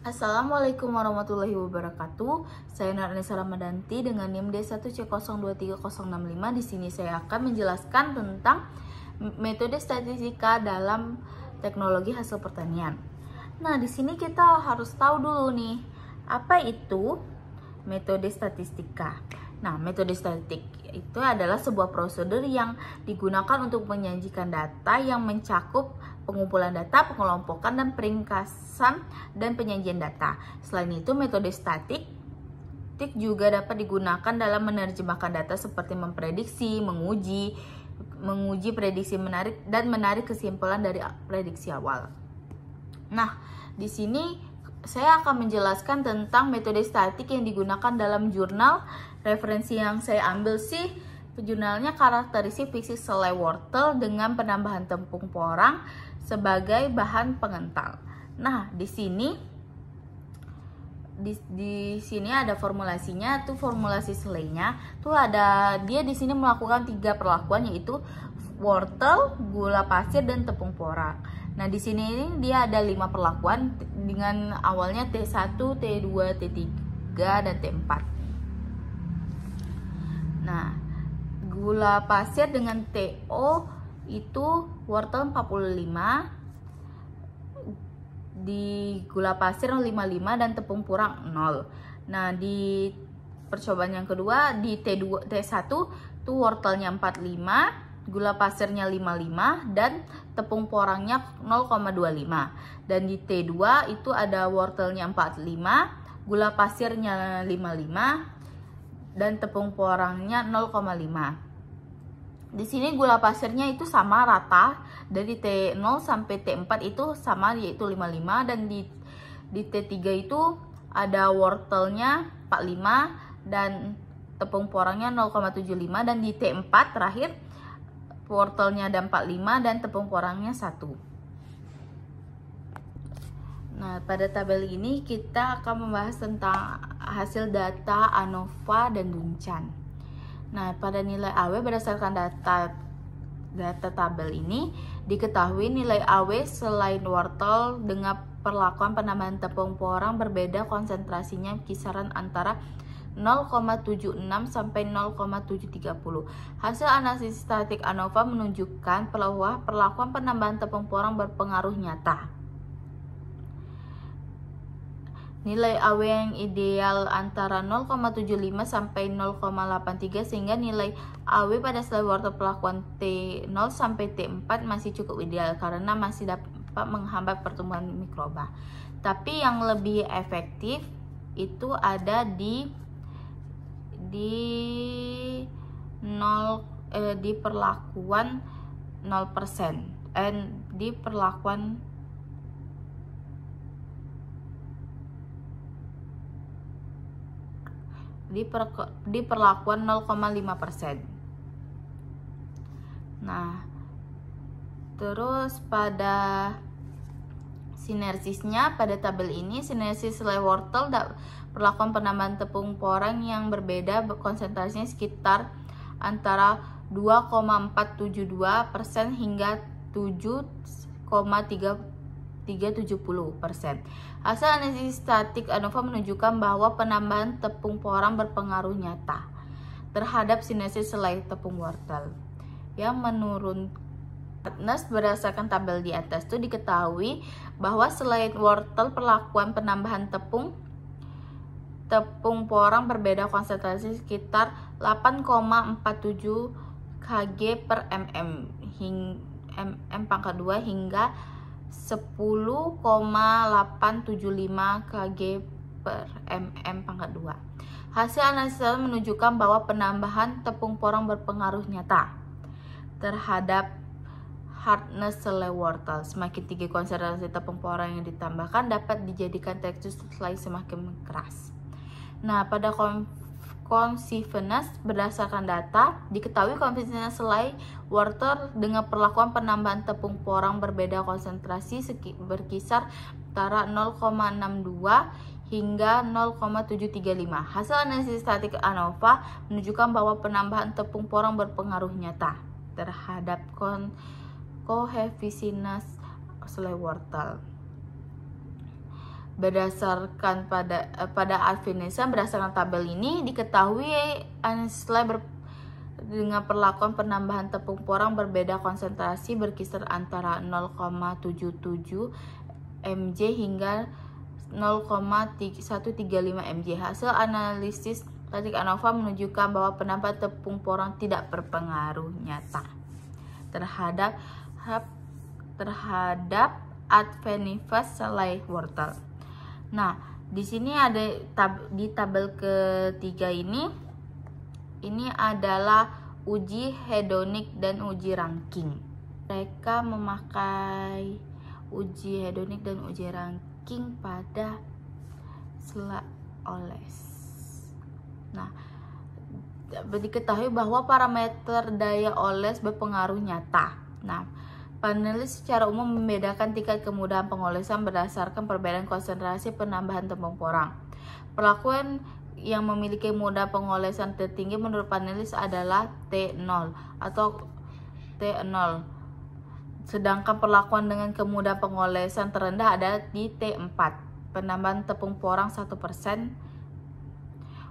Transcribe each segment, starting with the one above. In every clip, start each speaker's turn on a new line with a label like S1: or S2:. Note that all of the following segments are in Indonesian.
S1: Assalamualaikum warahmatullahi wabarakatuh. Saya Nurhanisa Ramadanti dengan NIM D1C023065. Di sini saya akan menjelaskan tentang metode statistika dalam teknologi hasil pertanian. Nah, di sini kita harus tahu dulu nih, apa itu metode statistika. Nah, metode statistik itu adalah sebuah prosedur yang digunakan untuk menyajikan data yang mencakup pengumpulan data, pengelompokan, dan peringkasan dan penyajian data. Selain itu, metode statistik juga dapat digunakan dalam menerjemahkan data seperti memprediksi, menguji prediksi menarik kesimpulan dari prediksi awal. Nah, di sini saya akan menjelaskan tentang metode statistik yang digunakan dalam jurnal. Referensi yang saya ambil sih jurnalnya karakteristik fisik selai wortel dengan penambahan tepung porang sebagai bahan pengental. Nah, di sini ada formulasinya, tuh formulasi selainya. Tuh ada dia di sini melakukan 3 perlakuan, yaitu wortel, gula pasir, dan tepung porang. Nah, di sini dia ada 5 perlakuan dengan awalnya T1, T2, T3, dan T4. Nah, gula pasir dengan TO itu wortel 45, di gula pasir 55, dan tepung porang 0. Nah, di percobaan yang kedua di T1 tuh wortelnya 45, gula pasirnya 55, dan tepung porangnya 0,25. Dan di T2 itu ada wortelnya 45, gula pasirnya 55, dan tepung porangnya 0,5. Di sini gula pasirnya itu sama rata, dari T0 sampai T4 itu sama, yaitu 55, dan di T3 itu ada wortelnya 45 dan tepung porangnya 0,75, dan di T4 terakhir wortelnya ada 45 dan tepung porangnya 1. Nah, pada tabel ini kita akan membahas tentang hasil data ANOVA dan Duncan. Nah, pada nilai AW berdasarkan data tabel ini diketahui nilai AW selain wortel dengan perlakuan penambahan tepung porang berbeda konsentrasinya kisaran antara 0,76 sampai 0,730. Hasil analisis statistik ANOVA menunjukkan bahwa perlakuan penambahan tepung porang berpengaruh nyata. Nilai AW yang ideal antara 0,75 sampai 0,83, sehingga nilai AW pada selai wortel perlakuan T0 sampai T4 masih cukup ideal karena masih dapat menghambat pertumbuhan mikroba. Tapi yang lebih efektif itu ada di perlakuan 0%, di perlakuan 0,5%. Nah, terus pada sinersisnya pada tabel ini, sinersis selai wortel perlakuan penambahan tepung porang yang berbeda konsentrasinya sekitar antara 2,472% hingga 7,370%. Hasil analisis statistik ANOVA menunjukkan bahwa penambahan tepung porang berpengaruh nyata terhadap sinersis selai tepung wortel. Yang menurun berdasarkan tabel di atas itu diketahui bahwa selain wortel perlakuan penambahan tepung porang berbeda konsentrasi sekitar 8,47 kg per mm pangkat 2 hingga 10,875 kg per mm pangkat 2. Hasil analisis menunjukkan bahwa penambahan tepung porang berpengaruh nyata terhadap hardness selai wortel. Semakin tinggi konsentrasi tepung porang yang ditambahkan dapat dijadikan tekstur selai semakin keras. Nah, pada consistence berdasarkan data diketahui consistence selai wortel dengan perlakuan penambahan tepung porang berbeda konsentrasi berkisar antara 0,62 hingga 0,735. Hasil analisis statistik ANOVA menunjukkan bahwa penambahan tepung porang berpengaruh nyata terhadap koefisien selai wortel. Berdasarkan pada Advenesa, berdasarkan tabel ini diketahui dengan perlakuan penambahan tepung porang berbeda konsentrasi berkisar antara 0,77 mg hingga 0,135 mg. Hasil analisis statistik ANOVA menunjukkan bahwa penambahan tepung porang tidak berpengaruh nyata terhadap Advenesa selai wortel. Nah, di sini ada di tabel ketiga ini adalah uji hedonik dan uji ranking. Mereka memakai uji hedonik dan uji ranking pada selai oles. Nah, diketahui bahwa parameter daya oles berpengaruh nyata. Nah, panelis secara umum membedakan tingkat kemudahan pengolesan berdasarkan perbedaan konsentrasi penambahan tepung porang. Perlakuan yang memiliki mudah pengolesan tertinggi menurut panelis adalah T0 atau T0. Sedangkan perlakuan dengan kemudahan pengolesan terendah ada di T4, penambahan tepung porang 1%.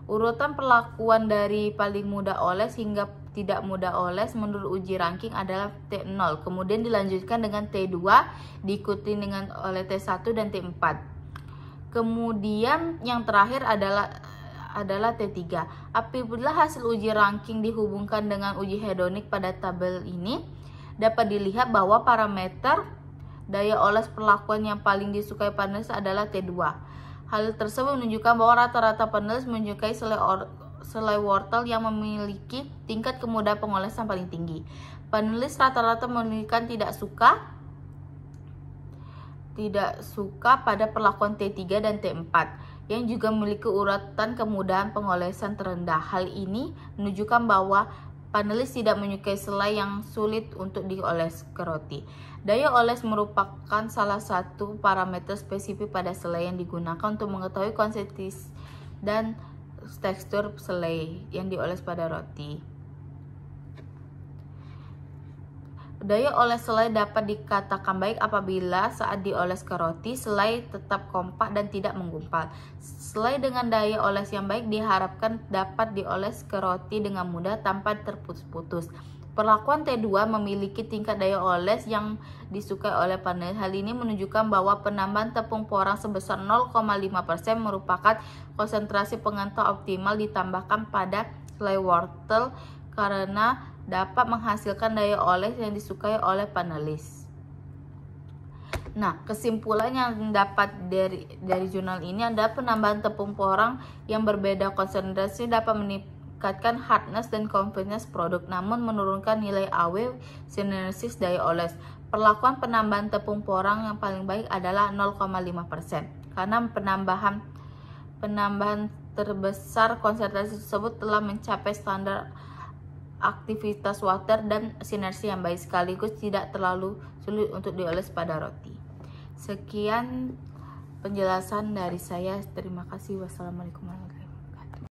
S1: Urutan perlakuan dari paling mudah oles hingga tidak mudah oles menurut uji ranking adalah T0, kemudian dilanjutkan dengan T2, diikuti dengan oleh T1 dan T4. Kemudian yang terakhir adalah T3. Apabila hasil uji ranking dihubungkan dengan uji hedonik pada tabel ini, dapat dilihat bahwa parameter daya oles perlakuan yang paling disukai panelis adalah T2. Hal tersebut menunjukkan bahwa rata-rata panelis menyukai selai wortel yang memiliki tingkat kemudahan pengolesan paling tinggi. Panelis rata-rata menunjukkan tidak suka pada perlakuan T3 dan T4 yang juga memiliki urutan kemudahan pengolesan terendah. Hal ini menunjukkan bahwa panelis tidak menyukai selai yang sulit untuk dioles ke roti. Daya oles merupakan salah satu parameter spesifik pada selai yang digunakan untuk mengetahui konsistensi dan tekstur selai yang dioles pada roti. Daya oles selai dapat dikatakan baik apabila saat dioles ke roti, selai tetap kompak dan tidak menggumpal. Selai dengan daya oles yang baik diharapkan dapat dioles ke roti dengan mudah tanpa terputus-putus. Perlakuan T2 memiliki tingkat daya oles yang disukai oleh panelis. Hal ini menunjukkan bahwa penambahan tepung porang sebesar 0,5% merupakan konsentrasi pengental optimal ditambahkan pada selai wortel karena dapat menghasilkan daya oles yang disukai oleh panelis. Nah, kesimpulan yang dapat dari jurnal ini adalah penambahan tepung porang yang berbeda konsentrasi dapat meningkatkan hardness dan convenience produk, namun menurunkan nilai AW sinersis daya oles. Perlakuan penambahan tepung porang yang paling baik adalah 0,5% karena penambahan terbesar konsentrasi tersebut telah mencapai standar aktivitas water dan sinergi yang baik sekaligus tidak terlalu sulit untuk dioles pada roti. Sekian penjelasan dari saya. Terima kasih. Wassalamualaikum warahmatullahi wabarakatuh.